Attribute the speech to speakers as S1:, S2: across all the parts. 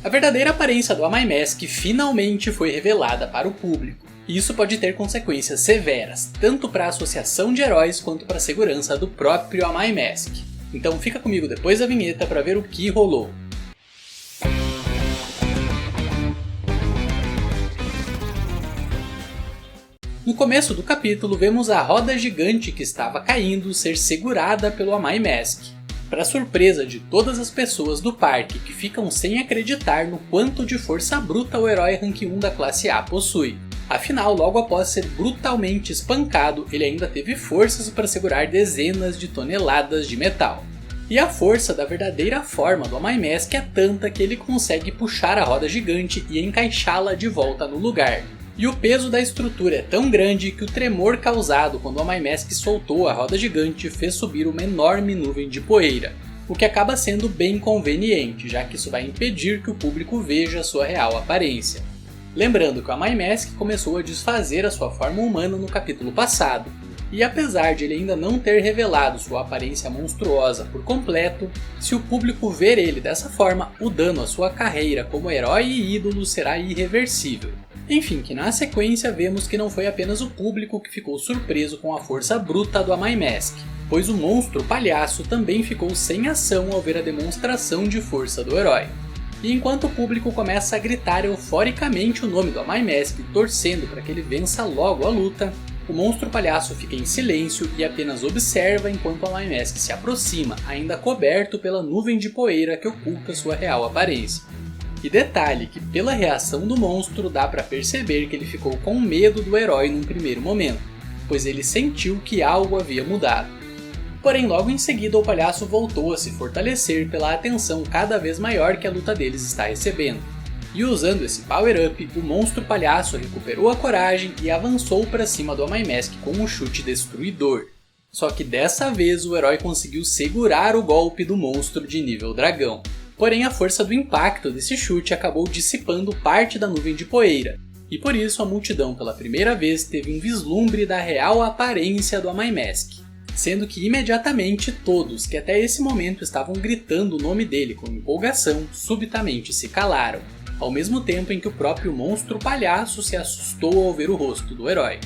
S1: A verdadeira aparência do Amai Mask finalmente foi revelada para o público, e isso pode ter consequências severas, tanto para a associação de heróis quanto para a segurança do próprio Amai Mask. Então fica comigo depois da vinheta para ver o que rolou. No começo do capítulo vemos a roda gigante que estava caindo ser segurada pelo Amai Mask. Para surpresa de todas as pessoas do parque que ficam sem acreditar no quanto de força bruta o herói Rank 1 da classe A possui. Afinal, logo após ser brutalmente espancado, ele ainda teve forças para segurar dezenas de toneladas de metal. E a força da verdadeira forma do Amai Mask é tanta que ele consegue puxar a roda gigante e encaixá-la de volta no lugar. E o peso da estrutura é tão grande que o tremor causado quando o Amai Mask soltou a roda gigante fez subir uma enorme nuvem de poeira, o que acaba sendo bem conveniente, já que isso vai impedir que o público veja sua real aparência. Lembrando que o Amai Mask começou a desfazer a sua forma humana no capítulo passado, e apesar de ele ainda não ter revelado sua aparência monstruosa por completo, se o público ver ele dessa forma, o dano à sua carreira como herói e ídolo será irreversível. Enfim, que na sequência vemos que não foi apenas o público que ficou surpreso com a força bruta do Amai Mask, pois o monstro palhaço também ficou sem ação ao ver a demonstração de força do herói. E enquanto o público começa a gritar euforicamente o nome do Amai Mask, torcendo para que ele vença logo a luta, o monstro palhaço fica em silêncio e apenas observa enquanto o Amai Mask se aproxima, ainda coberto pela nuvem de poeira que oculta sua real aparência. E detalhe que pela reação do monstro dá para perceber que ele ficou com medo do herói num primeiro momento, pois ele sentiu que algo havia mudado. Porém logo em seguida o palhaço voltou a se fortalecer pela atenção cada vez maior que a luta deles está recebendo. E usando esse power up, o monstro palhaço recuperou a coragem e avançou para cima do Amai Mask com um chute destruidor. Só que dessa vez o herói conseguiu segurar o golpe do monstro de nível dragão. Porém a força do impacto desse chute acabou dissipando parte da nuvem de poeira, e por isso a multidão pela primeira vez teve um vislumbre da real aparência do Amai Mask, sendo que imediatamente todos que até esse momento estavam gritando o nome dele com empolgação subitamente se calaram, ao mesmo tempo em que o próprio monstro palhaço se assustou ao ver o rosto do herói.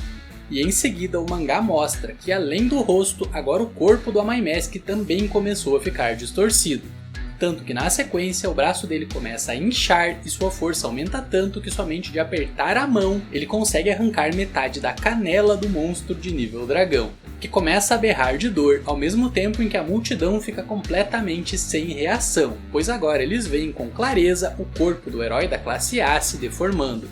S1: E em seguida o mangá mostra que além do rosto, agora o corpo do Amai Mask também começou a ficar distorcido. Tanto que na sequência o braço dele começa a inchar e sua força aumenta tanto que somente de apertar a mão ele consegue arrancar metade da canela do monstro de nível dragão, que começa a berrar de dor ao mesmo tempo em que a multidão fica completamente sem reação, pois agora eles veem com clareza o corpo do herói da classe A se deformando.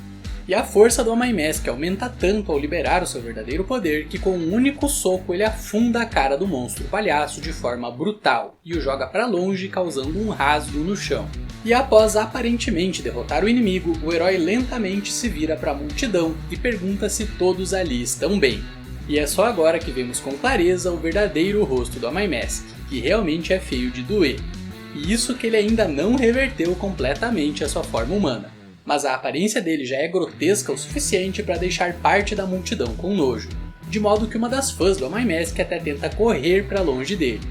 S1: E a força do Amai Mask aumenta tanto ao liberar o seu verdadeiro poder que com um único soco ele afunda a cara do monstro palhaço de forma brutal e o joga para longe causando um rasgo no chão. E após aparentemente derrotar o inimigo, o herói lentamente se vira para a multidão e pergunta se todos ali estão bem. E é só agora que vemos com clareza o verdadeiro rosto do Amai Mask, que realmente é feio de doer. E isso que ele ainda não reverteu completamente a sua forma humana. Mas a aparência dele já é grotesca o suficiente para deixar parte da multidão com nojo, de modo que uma das fãs do Amai Mask até tenta correr para longe dele.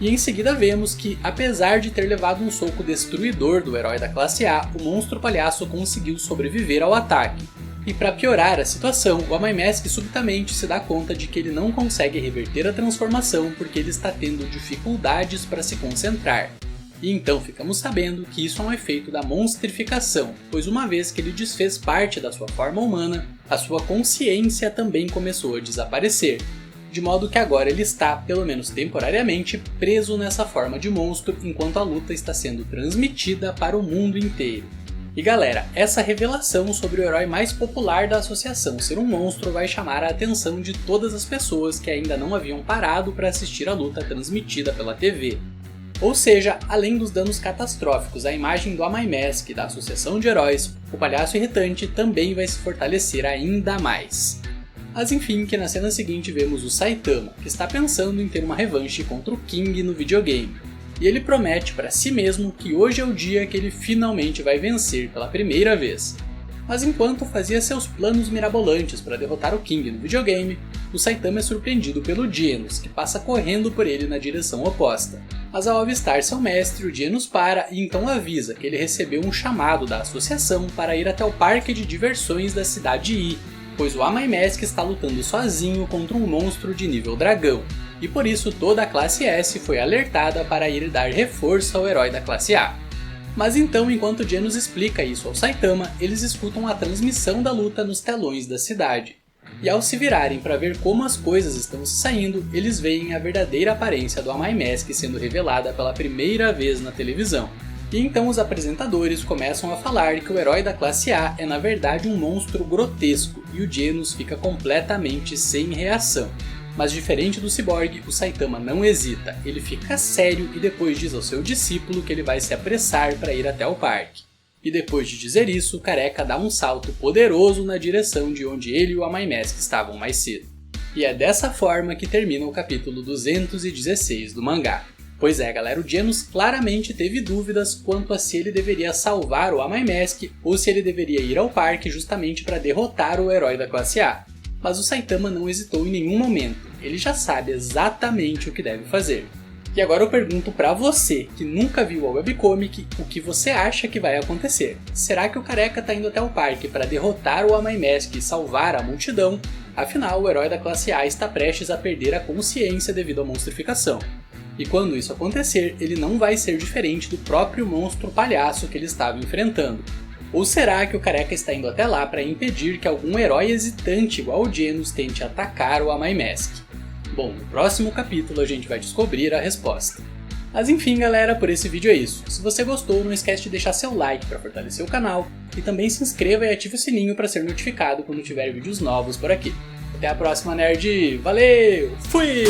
S1: E em seguida vemos que, apesar de ter levado um soco destruidor do herói da classe A, o monstro palhaço conseguiu sobreviver ao ataque. E para piorar a situação, o Amai Mask subitamente se dá conta de que ele não consegue reverter a transformação porque ele está tendo dificuldades para se concentrar. E então ficamos sabendo que isso é um efeito da monstrificação, pois uma vez que ele desfez parte da sua forma humana, a sua consciência também começou a desaparecer, de modo que agora ele está, pelo menos temporariamente, preso nessa forma de monstro enquanto a luta está sendo transmitida para o mundo inteiro. E galera, essa revelação sobre o herói mais popular da associação ser um monstro vai chamar a atenção de todas as pessoas que ainda não haviam parado para assistir a luta transmitida pela TV. Ou seja, além dos danos catastróficos à imagem do Amai Mask e da associação de heróis, o palhaço irritante também vai se fortalecer ainda mais. Mas enfim, que na cena seguinte vemos o Saitama, que está pensando em ter uma revanche contra o King no videogame. E ele promete para si mesmo que hoje é o dia que ele finalmente vai vencer pela primeira vez. Mas enquanto fazia seus planos mirabolantes para derrotar o King no videogame, o Saitama é surpreendido pelo Genos, que passa correndo por ele na direção oposta. Mas ao avistar seu mestre, o Genos para e então avisa que ele recebeu um chamado da associação para ir até o parque de diversões da cidade I, pois o Amai-Mask está lutando sozinho contra um monstro de nível dragão, e por isso toda a classe S foi alertada para ir dar reforço ao herói da classe A. Mas então, enquanto Genos explica isso ao Saitama, eles escutam a transmissão da luta nos telões da cidade. E ao se virarem para ver como as coisas estão se saindo, eles veem a verdadeira aparência do Amai-Mask sendo revelada pela primeira vez na televisão. E então os apresentadores começam a falar que o herói da classe A é na verdade um monstro grotesco e o Genos fica completamente sem reação. Mas diferente do Cyborg, o Saitama não hesita, ele fica sério e depois diz ao seu discípulo que ele vai se apressar para ir até o parque. E depois de dizer isso, o Careca dá um salto poderoso na direção de onde ele e o Amai-Mask estavam mais cedo. E é dessa forma que termina o capítulo 216 do mangá. Pois é galera, o Genos claramente teve dúvidas quanto a se ele deveria salvar o Amai-Mask ou se ele deveria ir ao parque justamente para derrotar o herói da classe A. Mas o Saitama não hesitou em nenhum momento, ele já sabe exatamente o que deve fazer. E agora eu pergunto pra você, que nunca viu a webcomic, o que você acha que vai acontecer? Será que o Careca tá indo até o parque para derrotar o Amai-Mask e salvar a multidão? Afinal, o herói da classe A está prestes a perder a consciência devido à monstrificação. E quando isso acontecer, ele não vai ser diferente do próprio monstro palhaço que ele estava enfrentando. Ou será que o Careca está indo até lá para impedir que algum herói hesitante igual o Genos tente atacar o Amai-Mask? Bom, no próximo capítulo a gente vai descobrir a resposta. Mas enfim galera, por esse vídeo é isso. Se você gostou, não esquece de deixar seu like para fortalecer o canal e também se inscreva e ative o sininho para ser notificado quando tiver vídeos novos por aqui. Até a próxima nerd, valeu, fui!